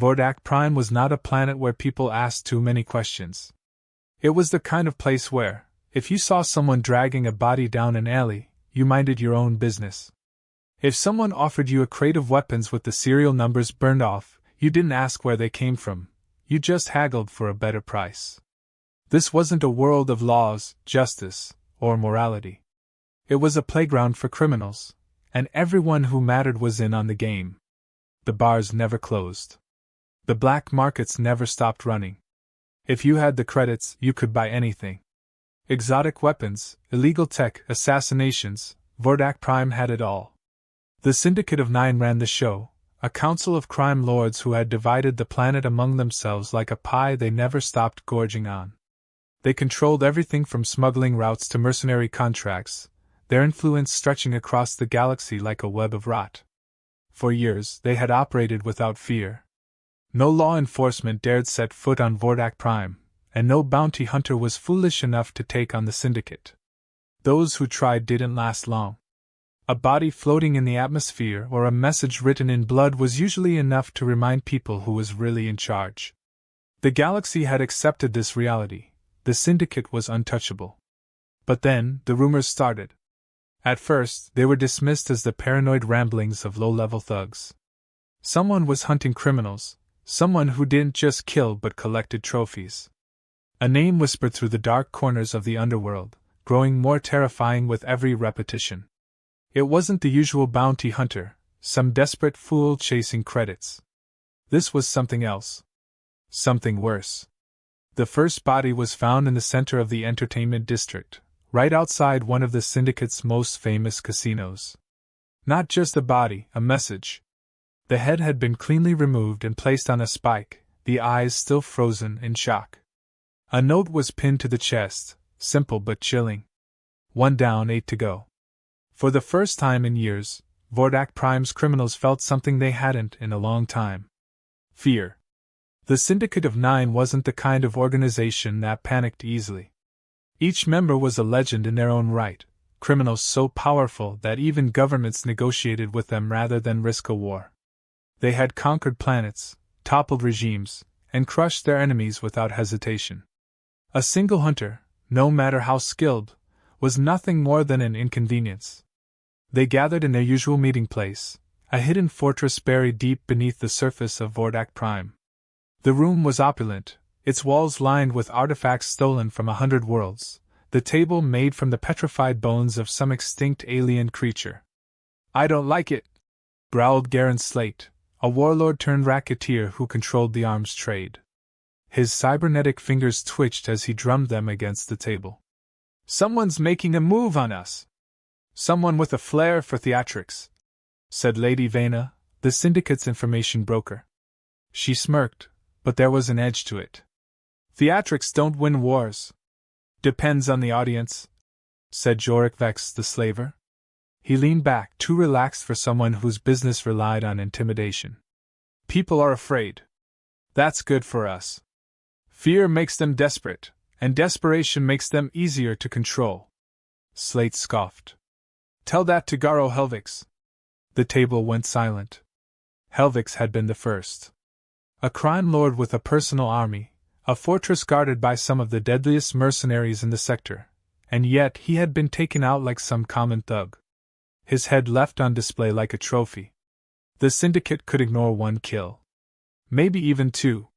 Vordak Prime was not a planet where people asked too many questions. It was the kind of place where, if you saw someone dragging a body down an alley, you minded your own business. If someone offered you a crate of weapons with the serial numbers burned off, you didn't ask where they came from, you just haggled for a better price. This wasn't a world of laws, justice, or morality. It was a playground for criminals, and everyone who mattered was in on the game. The bars never closed. The black markets never stopped running. If you had the credits, you could buy anything. Exotic weapons, illegal tech, assassinations, Vordak Prime had it all. The Syndicate of 9 ran the show, a council of crime lords who had divided the planet among themselves like a pie they never stopped gorging on. They controlled everything from smuggling routes to mercenary contracts, their influence stretching across the galaxy like a web of rot. For years, they had operated without fear. No law enforcement dared set foot on Vordak Prime, and no bounty hunter was foolish enough to take on the Syndicate. Those who tried didn't last long. A body floating in the atmosphere or a message written in blood was usually enough to remind people who was really in charge. The galaxy had accepted this reality. The Syndicate was untouchable. But then, the rumors started. At first, they were dismissed as the paranoid ramblings of low-level thugs. Someone was hunting criminals, someone who didn't just kill but collected trophies. A name whispered through the dark corners of the underworld, growing more terrifying with every repetition. It wasn't the usual bounty hunter, some desperate fool chasing credits. This was something else. Something worse. The first body was found in the center of the entertainment district, right outside one of the Syndicate's most famous casinos. Not just a body, a message. The head had been cleanly removed and placed on a spike, the eyes still frozen in shock. A note was pinned to the chest, simple but chilling. 1 down, 8 to go. For the first time in years, Vordak Prime's criminals felt something they hadn't in a long time. Fear. The Syndicate of 9 wasn't the kind of organization that panicked easily. Each member was a legend in their own right, criminals so powerful that even governments negotiated with them rather than risk a war. They had conquered planets, toppled regimes, and crushed their enemies without hesitation. A single hunter, no matter how skilled, was nothing more than an inconvenience. They gathered in their usual meeting place, a hidden fortress buried deep beneath the surface of Vordak Prime. The room was opulent, its walls lined with artifacts stolen from 100 worlds, the table made from the petrified bones of some extinct alien creature. "I don't like it," growled Garen Slate, a warlord turned racketeer who controlled the arms trade. His cybernetic fingers twitched as he drummed them against the table. "Someone's making a move on us. Someone with a flair for theatrics," said Lady Vena, the Syndicate's information broker. She smirked, but there was an edge to it. "Theatrics don't win wars." "Depends on the audience," said Jorik Vex the slaver. He leaned back, too relaxed for someone whose business relied on intimidation. "People are afraid. That's good for us. Fear makes them desperate, and desperation makes them easier to control." Slate scoffed. "Tell that to Garo Helix." The table went silent. Helix had been the first. A crime lord with a personal army, a fortress guarded by some of the deadliest mercenaries in the sector, and yet he had been taken out like some common thug. His head left on display like a trophy. The Syndicate could ignore 1 kill. Maybe even 2.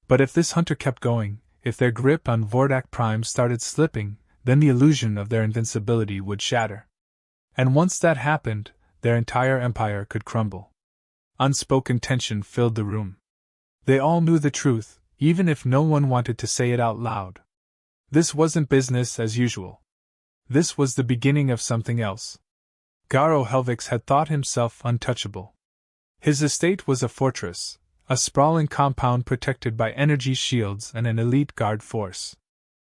But if this hunter kept going, if their grip on Vordak Prime started slipping, then the illusion of their invincibility would shatter. And once that happened, their entire empire could crumble. Unspoken tension filled the room. They all knew the truth, even if no one wanted to say it out loud. This wasn't business as usual. This was the beginning of something else. Garo Helix had thought himself untouchable. His estate was a fortress, a sprawling compound protected by energy shields and an elite guard force.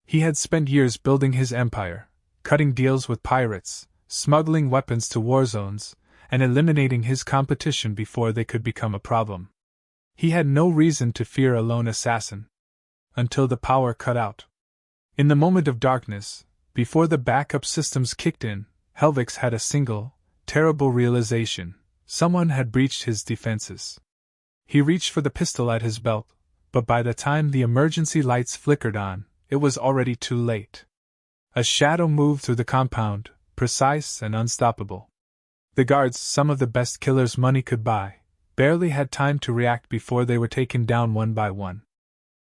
He had spent years building his empire, cutting deals with pirates, smuggling weapons to war zones, and eliminating his competition before they could become a problem. He had no reason to fear a lone assassin. Until the power cut out. In the moment of darkness, before the backup systems kicked in, Helix had a single, terrible realization: someone had breached his defenses. He reached for the pistol at his belt, but by the time the emergency lights flickered on, it was already too late. A shadow moved through the compound, precise and unstoppable. The guards, some of the best killers money could buy, barely had time to react before they were taken down one by one.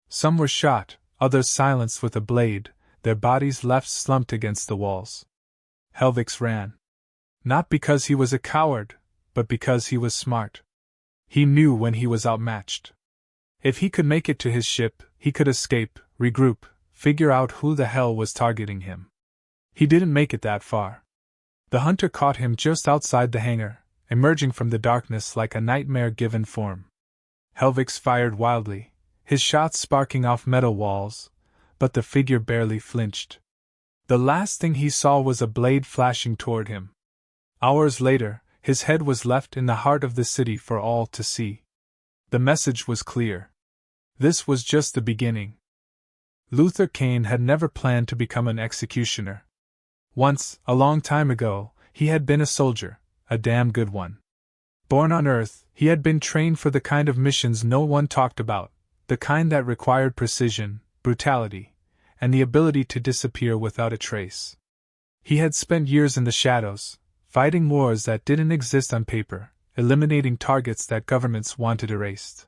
Some were shot, others silenced with a blade, their bodies left slumped against the walls. Helix ran. Not because he was a coward, but because he was smart. He knew when he was outmatched. If he could make it to his ship, he could escape, regroup, figure out who the hell was targeting him. He didn't make it that far. The hunter caught him just outside the hangar, emerging from the darkness like a nightmare-given form. Helix fired wildly, his shots sparking off metal walls, but the figure barely flinched. The last thing he saw was a blade flashing toward him. Hours later, his head was left in the heart of the city for all to see. The message was clear. This was just the beginning. Luther Cain had never planned to become an executioner. Once, a long time ago, he had been a soldier, a damn good one. Born on Earth, he had been trained for the kind of missions no one talked about, the kind that required precision, brutality, and the ability to disappear without a trace. He had spent years in the shadows, fighting wars that didn't exist on paper, eliminating targets that governments wanted erased.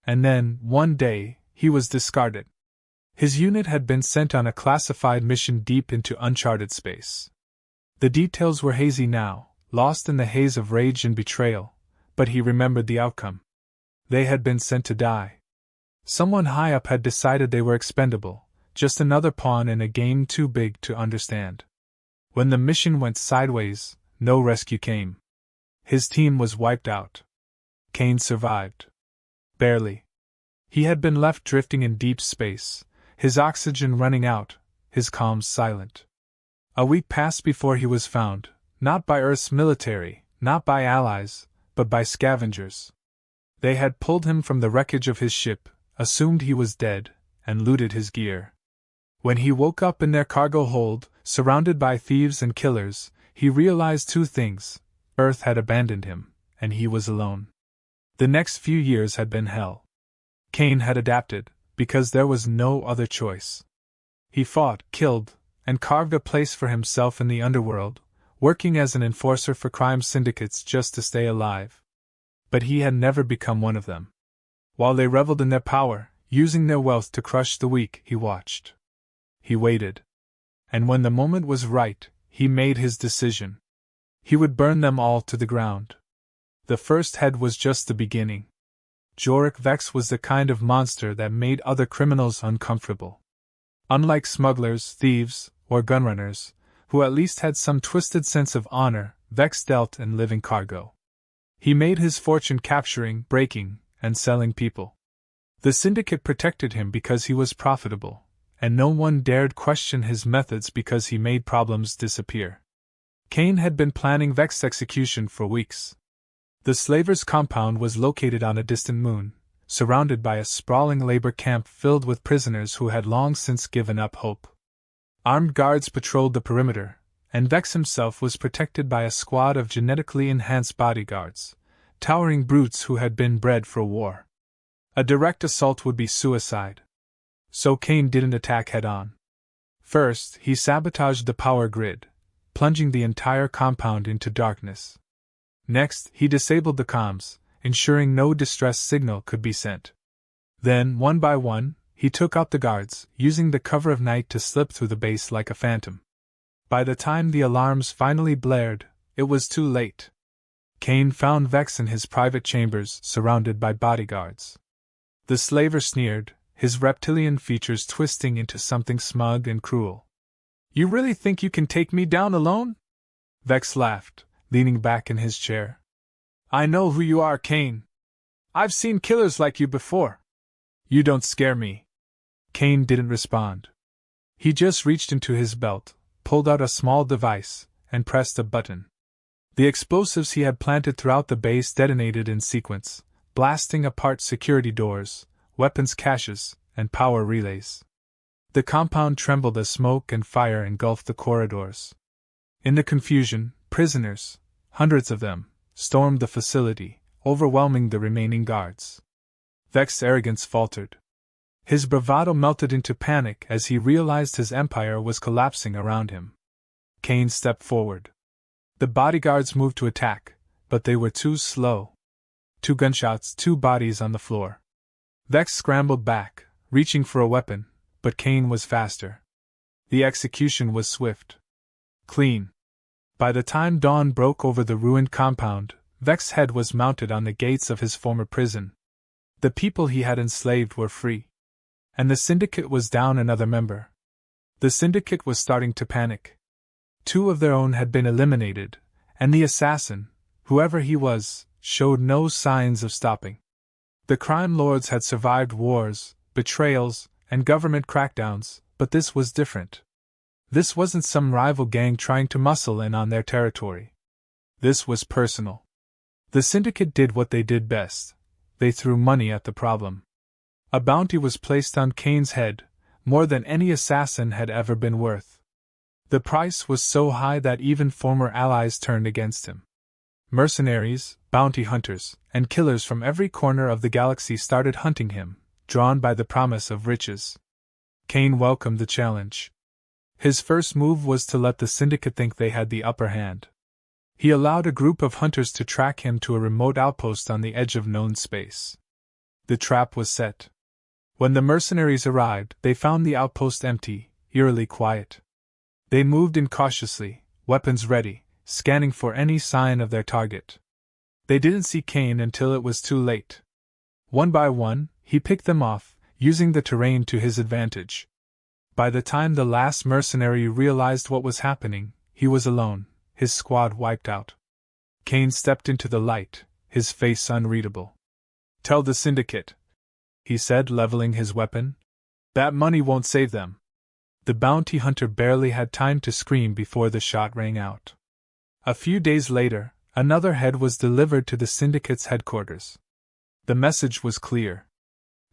And then, one day, he was discarded. His unit had been sent on a classified mission deep into uncharted space. The details were hazy now, lost in the haze of rage and betrayal, but he remembered the outcome. They had been sent to die. Someone high up had decided they were expendable, just another pawn in a game too big to understand. When the mission went sideways, no rescue came. His team was wiped out. Cain survived. Barely. He had been left drifting in deep space, his oxygen running out, his comms silent. A week passed before he was found, not by Earth's military, not by allies, but by scavengers. They had pulled him from the wreckage of his ship, assumed he was dead, and looted his gear. When he woke up in their cargo hold, surrounded by thieves and killers, he realized two things: Earth had abandoned him, and he was alone. The next few years had been hell. Cain had adapted, because there was no other choice. He fought, killed, and carved a place for himself in the underworld, working as an enforcer for crime syndicates just to stay alive. But he had never become one of them. While they reveled in their power, using their wealth to crush the weak, he watched. He waited. And when the moment was right, he made his decision. He would burn them all to the ground. The first head was just the beginning. Jorik Vex was the kind of monster that made other criminals uncomfortable. Unlike smugglers, thieves, or gunrunners, who at least had some twisted sense of honor, Vex dealt in living cargo. He made his fortune capturing, breaking, and selling people. The Syndicate protected him because he was profitable, and no one dared question his methods because he made problems disappear. Cain had been planning Vex's execution for weeks. The slavers' compound was located on a distant moon, surrounded by a sprawling labor camp filled with prisoners who had long since given up hope. Armed guards patrolled the perimeter, and Vex himself was protected by a squad of genetically enhanced bodyguards, towering brutes who had been bred for war. A direct assault would be suicide. So Cain didn't attack head-on. First, he sabotaged the power grid, plunging the entire compound into darkness. Next, he disabled the comms, ensuring no distress signal could be sent. Then, one by one, he took out the guards, using the cover of night to slip through the base like a phantom. By the time the alarms finally blared, it was too late. Cain found Vex in his private chambers, surrounded by bodyguards. The slaver sneered, his reptilian features twisting into something smug and cruel. "You really think you can take me down alone?" Vex laughed, leaning back in his chair. "I know who you are, Cain. I've seen killers like you before. You don't scare me." Cain didn't respond. He just reached into his belt, pulled out a small device, and pressed a button. The explosives he had planted throughout the base detonated in sequence, blasting apart security doors, weapons caches, and power relays. The compound trembled as smoke and fire engulfed the corridors. In the confusion, prisoners, hundreds of them, stormed the facility, overwhelming the remaining guards. Vex's arrogance faltered. His bravado melted into panic as he realized his empire was collapsing around him. Cain stepped forward. The bodyguards moved to attack, but they were too slow. 2 gunshots, 2 bodies on the floor. Vex scrambled back, reaching for a weapon, but Cain was faster. The execution was swift. Clean. By the time dawn broke over the ruined compound, Vex's head was mounted on the gates of his former prison. The people he had enslaved were free. And the Syndicate was down another member. The Syndicate was starting to panic. 2 of their own had been eliminated, and the assassin, whoever he was, showed no signs of stopping. The crime lords had survived wars, betrayals, and government crackdowns, but this was different. This wasn't some rival gang trying to muscle in on their territory. This was personal. The Syndicate did what they did best. They threw money at the problem. A bounty was placed on Cain's head, more than any assassin had ever been worth. The price was so high that even former allies turned against him. Mercenaries, bounty hunters, and killers from every corner of the galaxy started hunting him, drawn by the promise of riches. Cain welcomed the challenge. His first move was to let the Syndicate think they had the upper hand. He allowed a group of hunters to track him to a remote outpost on the edge of known space. The trap was set. When the mercenaries arrived, they found the outpost empty, eerily quiet. They moved in cautiously, weapons ready, scanning for any sign of their target. They didn't see Cain until it was too late. One by one, he picked them off, using the terrain to his advantage. By the time the last mercenary realized what was happening, he was alone, his squad wiped out. Cain stepped into the light, his face unreadable. "Tell the Syndicate," he said, leveling his weapon. "That money won't save them." The bounty hunter barely had time to scream before the shot rang out. A few days later, another head was delivered to the Syndicate's headquarters. The message was clear.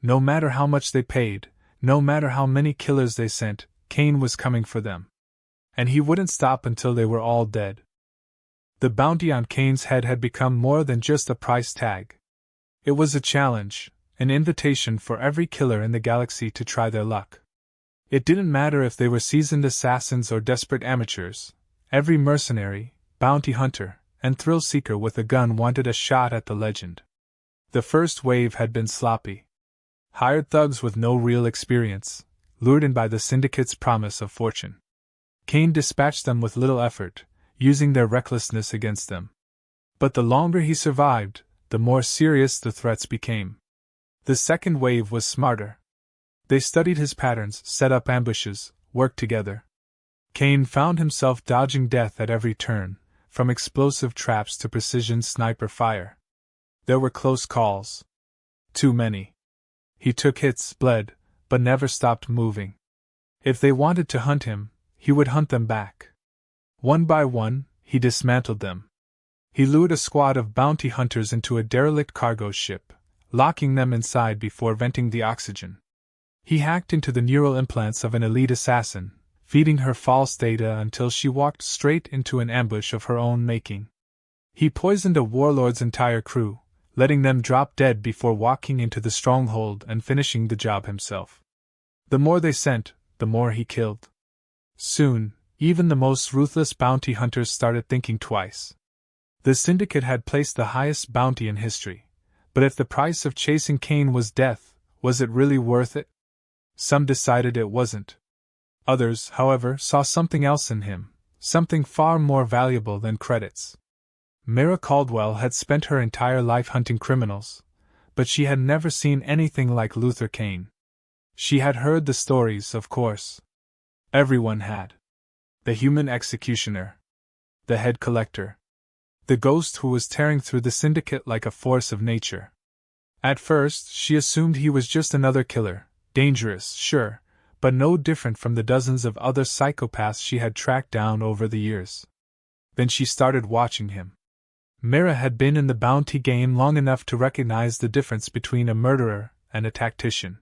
No matter how much they paid, no matter how many killers they sent, Cain was coming for them. And he wouldn't stop until they were all dead. The bounty on Cain's head had become more than just a price tag. It was a challenge, an invitation for every killer in the galaxy to try their luck. It didn't matter if they were seasoned assassins or desperate amateurs. Every mercenary, bounty hunter, and thrill seeker with a gun wanted a shot at the legend. The first wave had been sloppy. Hired thugs with no real experience, lured in by the Syndicate's promise of fortune. Cain dispatched them with little effort, using their recklessness against them. But the longer he survived, the more serious the threats became. The second wave was smarter. They studied his patterns, set up ambushes, worked together. Cain found himself dodging death at every turn, from explosive traps to precision sniper fire. There were close calls. Too many. He took hits, bled, but never stopped moving. If they wanted to hunt him, he would hunt them back. One by one, he dismantled them. He lured a squad of bounty hunters into a derelict cargo ship, locking them inside before venting the oxygen. He hacked into the neural implants of an elite assassin, feeding her false data until she walked straight into an ambush of her own making. He poisoned a warlord's entire crew, letting them drop dead before walking into the stronghold and finishing the job himself. The more they sent, the more he killed. Soon, even the most ruthless bounty hunters started thinking twice. The Syndicate had placed the highest bounty in history, but if the price of chasing Cain was death, was it really worth it? Some decided it wasn't. Others, however, saw something else in him, something far more valuable than credits. Mira Caldwell had spent her entire life hunting criminals, but she had never seen anything like Luther Cain. She had heard the stories, of course. Everyone had. The human executioner. The head collector. The ghost who was tearing through the Syndicate like a force of nature. At first, she assumed he was just another killer, dangerous, sure, but no different from the dozens of other psychopaths she had tracked down over the years. Then she started watching him. Mira had been in the bounty game long enough to recognize the difference between a murderer and a tactician.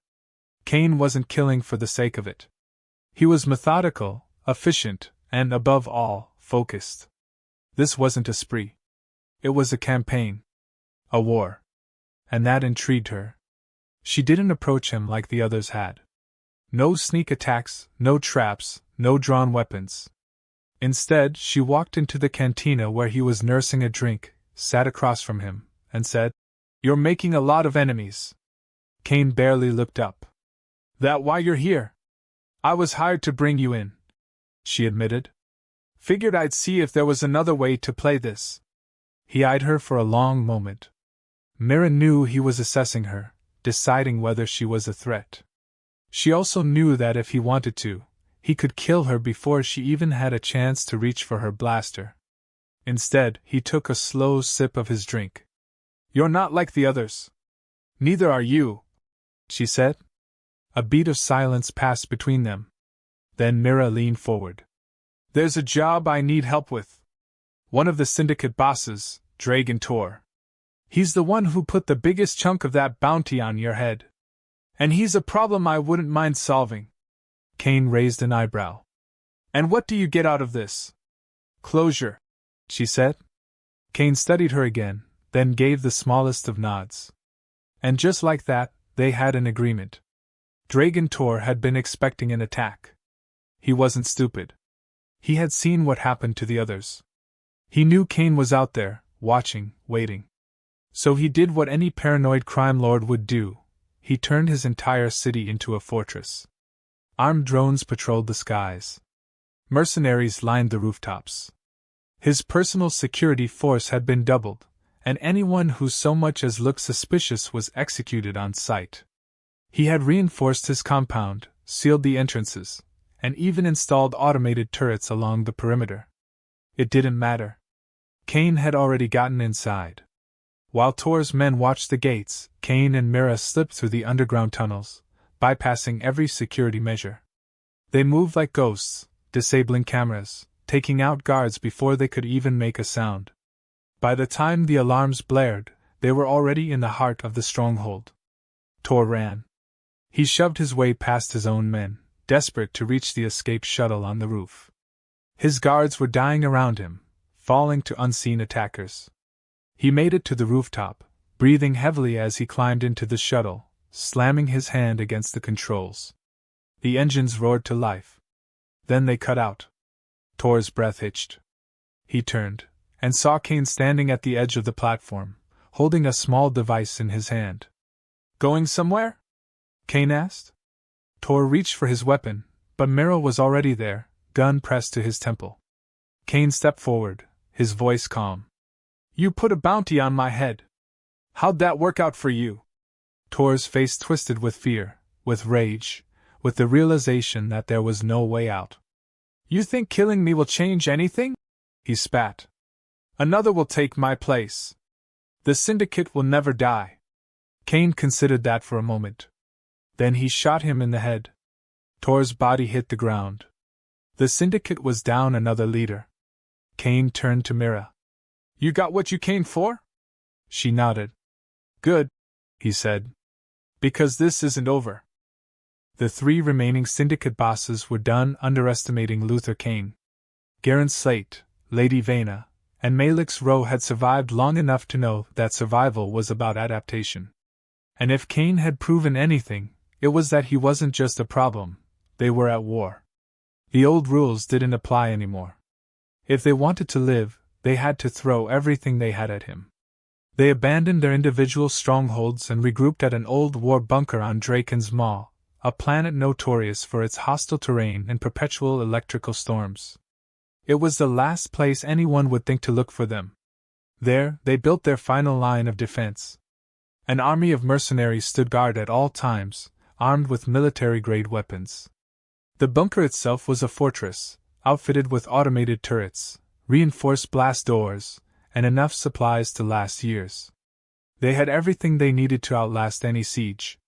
Cain wasn't killing for the sake of it. He was methodical, efficient, and, above all, focused. This wasn't a spree. It was a campaign. A war. And that intrigued her. She didn't approach him like the others had. No sneak attacks, no traps, no drawn weapons. Instead, she walked into the cantina where he was nursing a drink, sat across from him, and said, "You're making a lot of enemies." Cain barely looked up. "That why you're here? I was hired to bring you in," she admitted. "Figured I'd see if there was another way to play this." He eyed her for a long moment. Mira knew he was assessing her, deciding whether she was a threat. She also knew that if he wanted to, he could kill her before she even had a chance to reach for her blaster. Instead, he took a slow sip of his drink. "You're not like the others." "Neither are you," she said. A beat of silence passed between them. Then Mira leaned forward. "There's a job I need help with. One of the Syndicate bosses, Dragon Tor. He's the one who put the biggest chunk of that bounty on your head. And he's a problem I wouldn't mind solving." Cain raised an eyebrow. "And what do you get out of this?" "Closure," she said. Cain studied her again, then gave the smallest of nods. And just like that, they had an agreement. Dragon Tor had been expecting an attack. He wasn't stupid. He had seen what happened to the others. He knew Cain was out there, watching, waiting. So he did what any paranoid crime lord would do. He turned his entire city into a fortress. Armed drones patrolled the skies. Mercenaries lined the rooftops. His personal security force had been doubled, and anyone who so much as looked suspicious was executed on sight. He had reinforced his compound, sealed the entrances, and even installed automated turrets along the perimeter. It didn't matter. Cain had already gotten inside. While Tor's men watched the gates, Cain and Mira slipped through the underground tunnels, bypassing every security measure. They moved like ghosts, disabling cameras, taking out guards before they could even make a sound. By the time the alarms blared, they were already in the heart of the stronghold. Tor ran. He shoved his way past his own men, desperate to reach the escape shuttle on the roof. His guards were dying around him, falling to unseen attackers. He made it to the rooftop, breathing heavily as he climbed into the shuttle, slamming his hand against the controls. The engines roared to life. Then they cut out. Tor's breath hitched. He turned, and saw Cain standing at the edge of the platform, holding a small device in his hand. "Going somewhere?" Cain asked. Tor reached for his weapon, but Mira was already there, gun pressed to his temple. Cain stepped forward, his voice calm. "You put a bounty on my head. How'd that work out for you?" Tor's face twisted with fear, with rage, with the realization that there was no way out. "You think killing me will change anything?" he spat. "Another will take my place. The Syndicate will never die." Cain considered that for a moment. Then he shot him in the head. Tor's body hit the ground. The Syndicate was down another leader. Cain turned to Mira. "You got what you came for?" She nodded. "Good," he said. "Because this isn't over." The 3 remaining Syndicate bosses were done underestimating Luther Cain. Garen Slate, Lady Vena, and Malix Rowe had survived long enough to know that survival was about adaptation. And if Cain had proven anything, it was that he wasn't just a problem, they were at war. The old rules didn't apply anymore. If they wanted to live, they had to throw everything they had at him. They abandoned their individual strongholds and regrouped at an old war bunker on Draken's Maw, a planet notorious for its hostile terrain and perpetual electrical storms. It was the last place anyone would think to look for them. There, they built their final line of defense. An army of mercenaries stood guard at all times, armed with military-grade weapons. The bunker itself was a fortress, outfitted with automated turrets, reinforced blast doors, and enough supplies to last years. They had everything they needed to outlast any siege.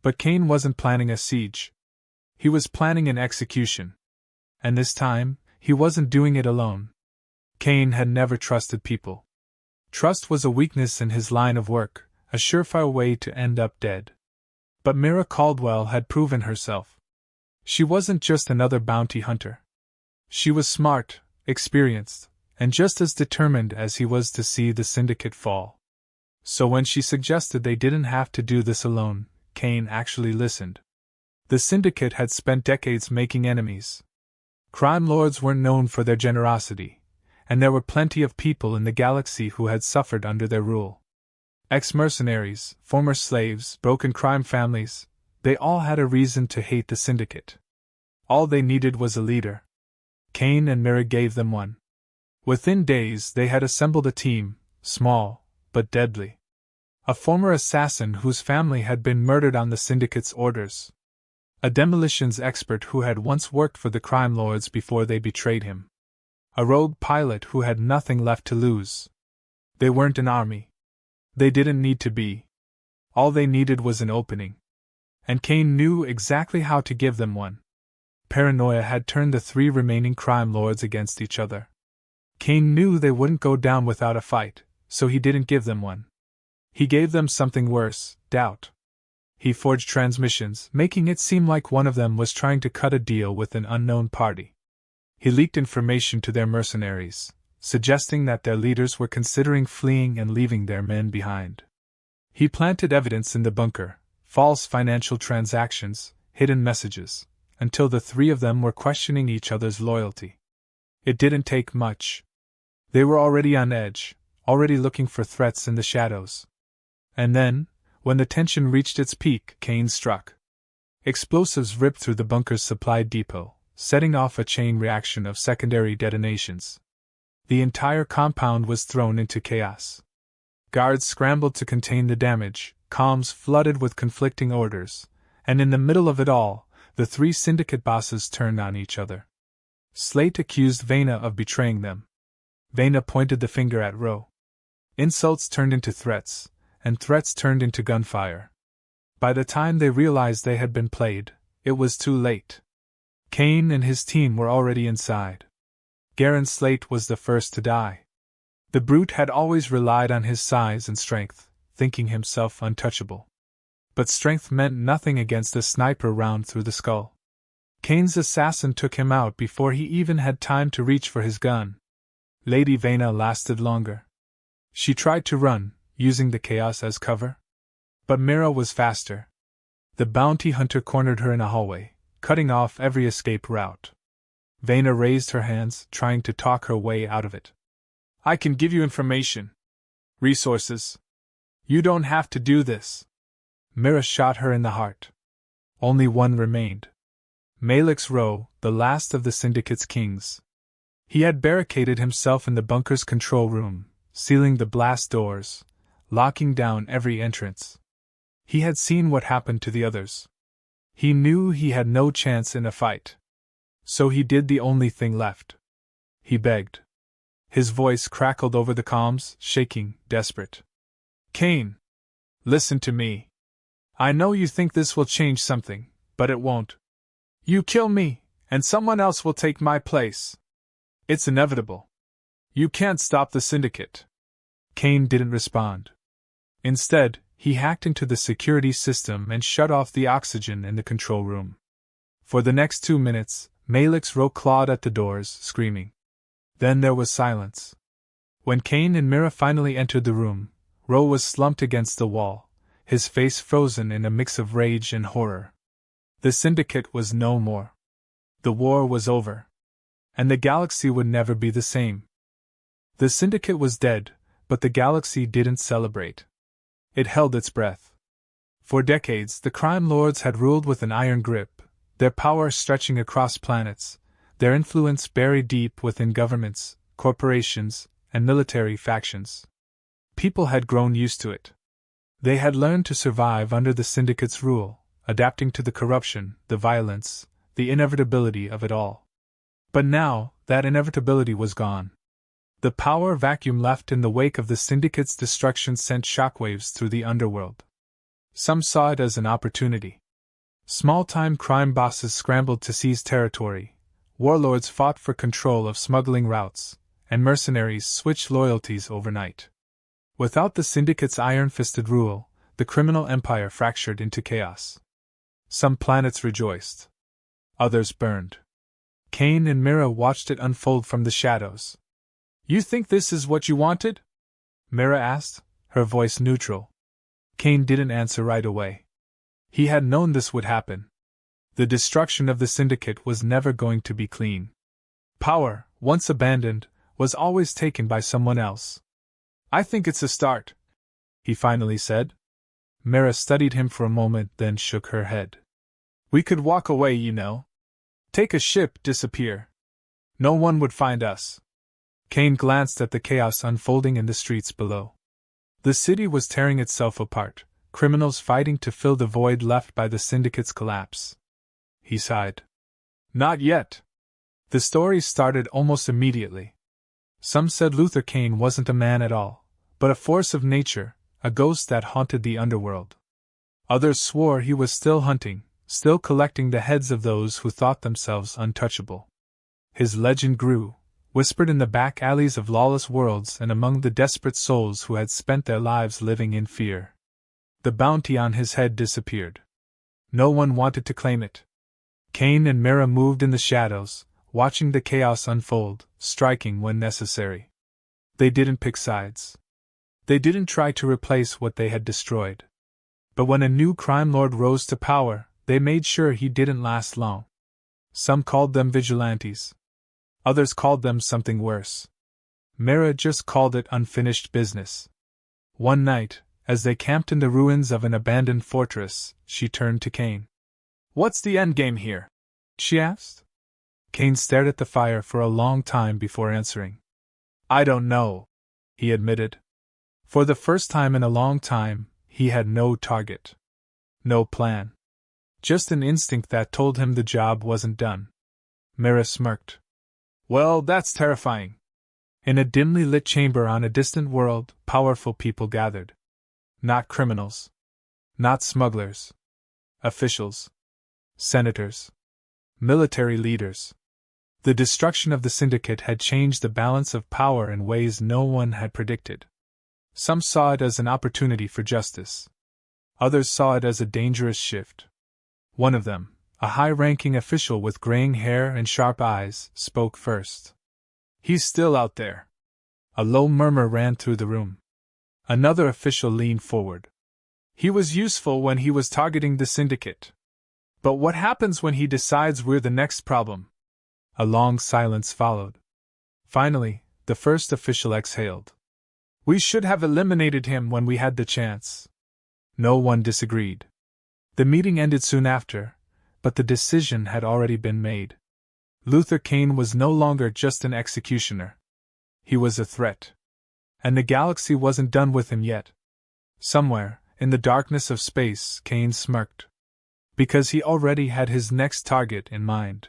But Cain wasn't planning a siege. He was planning an execution. And this time, he wasn't doing it alone. Cain had never trusted people. Trust was a weakness in his line of work, a surefire way to end up dead. But Mira Caldwell had proven herself. She wasn't just another bounty hunter. She was smart, experienced, and just as determined as he was to see the Syndicate fall. So when she suggested they didn't have to do this alone, Cain actually listened. The Syndicate had spent decades making enemies. Crime lords weren't known for their generosity, and there were plenty of people in the galaxy who had suffered under their rule. Ex-mercenaries, former slaves, broken crime families, they all had a reason to hate the Syndicate. All they needed was a leader. Cain and Mira gave them one. Within days they had assembled a team, small, but deadly. A former assassin whose family had been murdered on the Syndicate's orders. A demolitions expert who had once worked for the crime lords before they betrayed him. A rogue pilot who had nothing left to lose. They weren't an army. They didn't need to be. All they needed was an opening. And Cain knew exactly how to give them one. Paranoia had turned the three remaining crime lords against each other. Cain knew they wouldn't go down without a fight, so he didn't give them one. He gave them something worse, doubt. He forged transmissions, making it seem like one of them was trying to cut a deal with an unknown party. He leaked information to their mercenaries, suggesting that their leaders were considering fleeing and leaving their men behind. He planted evidence in the bunker, false financial transactions, hidden messages, until the three of them were questioning each other's loyalty. It didn't take much. They were already on edge, already looking for threats in the shadows. And then, when the tension reached its peak, Cain struck. Explosives ripped through the bunker's supply depot, setting off a chain reaction of secondary detonations. The entire compound was thrown into chaos. Guards scrambled to contain the damage, comms flooded with conflicting orders, and in the middle of it all, the three Syndicate bosses turned on each other. Slate accused Vena of betraying them. Vena pointed the finger at Ro. Insults turned into threats, and threats turned into gunfire. By the time they realized they had been played, it was too late. Cain and his team were already inside. Garen Slate was the first to die. The brute had always relied on his size and strength, thinking himself untouchable. But strength meant nothing against a sniper round through the skull. Cain's assassin took him out before he even had time to reach for his gun. Lady Vena lasted longer. She tried to run, using the chaos as cover. But Mira was faster. The bounty hunter cornered her in a hallway, cutting off every escape route. Vena raised her hands, trying to talk her way out of it. I can give you information. Resources. You don't have to do this. Mira shot her in the heart. Only one remained. Malix Ro, the last of the Syndicate's kings. He had barricaded himself in the bunker's control room, sealing the blast doors, locking down every entrance. He had seen what happened to the others. He knew he had no chance in a fight. So he did the only thing left. He begged. His voice crackled over the comms, shaking, desperate. Cain! Listen to me. I know you think this will change something, but it won't. You kill me, and someone else will take my place. It's inevitable. You can't stop the Syndicate. Cain didn't respond. Instead, he hacked into the security system and shut off the oxygen in the control room. For the next 2 minutes, Malix Ro clawed at the doors, screaming. Then there was silence. When Cain and Mira finally entered the room, Ro was slumped against the wall, his face frozen in a mix of rage and horror. The Syndicate was no more. The war was over. And the galaxy would never be the same. The Syndicate was dead, but the galaxy didn't celebrate. It held its breath. For decades, the crime lords had ruled with an iron grip, their power stretching across planets, their influence buried deep within governments, corporations, and military factions. People had grown used to it. They had learned to survive under the Syndicate's rule, adapting to the corruption, the violence, the inevitability of it all. But now, that inevitability was gone. The power vacuum left in the wake of the Syndicate's destruction sent shockwaves through the underworld. Some saw it as an opportunity. Small-time crime bosses scrambled to seize territory, warlords fought for control of smuggling routes, and mercenaries switched loyalties overnight. Without the Syndicate's iron-fisted rule, the criminal empire fractured into chaos. Some planets rejoiced. Others burned. Cain and Mira watched it unfold from the shadows. You think this is what you wanted? Mira asked, her voice neutral. Cain didn't answer right away. He had known this would happen. The destruction of the Syndicate was never going to be clean. Power, once abandoned, was always taken by someone else. I think it's a start, he finally said. Mara studied him for a moment, then shook her head. We could walk away, you know. Take a ship, disappear. No one would find us. Cain glanced at the chaos unfolding in the streets below. The city was tearing itself apart, criminals fighting to fill the void left by the Syndicate's collapse. He sighed. Not yet. The story started almost immediately. Some said Luther Cain wasn't a man at all, but a force of nature, a ghost that haunted the underworld. Others swore he was still hunting, still collecting the heads of those who thought themselves untouchable. His legend grew, whispered in the back alleys of lawless worlds and among the desperate souls who had spent their lives living in fear. The bounty on his head disappeared. No one wanted to claim it. Cain and Mara moved in the shadows, watching the chaos unfold, striking when necessary. They didn't pick sides. They didn't try to replace what they had destroyed. But when a new crime lord rose to power, they made sure he didn't last long. Some called them vigilantes. Others called them something worse. Mara just called it unfinished business. One night, as they camped in the ruins of an abandoned fortress, she turned to Cain. What's the endgame here? She asked. Cain stared at the fire for a long time before answering. I don't know, he admitted. For the first time in a long time, he had no target. No plan. Just an instinct that told him the job wasn't done. Mara smirked. Well, that's terrifying. In a dimly lit chamber on a distant world, powerful people gathered. Not criminals. Not smugglers. Officials. Senators. Military leaders. The destruction of the Syndicate had changed the balance of power in ways no one had predicted. Some saw it as an opportunity for justice. Others saw it as a dangerous shift. One of them, a high-ranking official with graying hair and sharp eyes, spoke first. He's still out there. A low murmur ran through the room. Another official leaned forward. He was useful when he was targeting the Syndicate. But what happens when he decides we're the next problem? A long silence followed. Finally, the first official exhaled. We should have eliminated him when we had the chance. No one disagreed. The meeting ended soon after, but the decision had already been made. Luther Cain was no longer just an executioner. He was a threat. And the galaxy wasn't done with him yet. Somewhere, in the darkness of space, Cain smirked. Because he already had his next target in mind.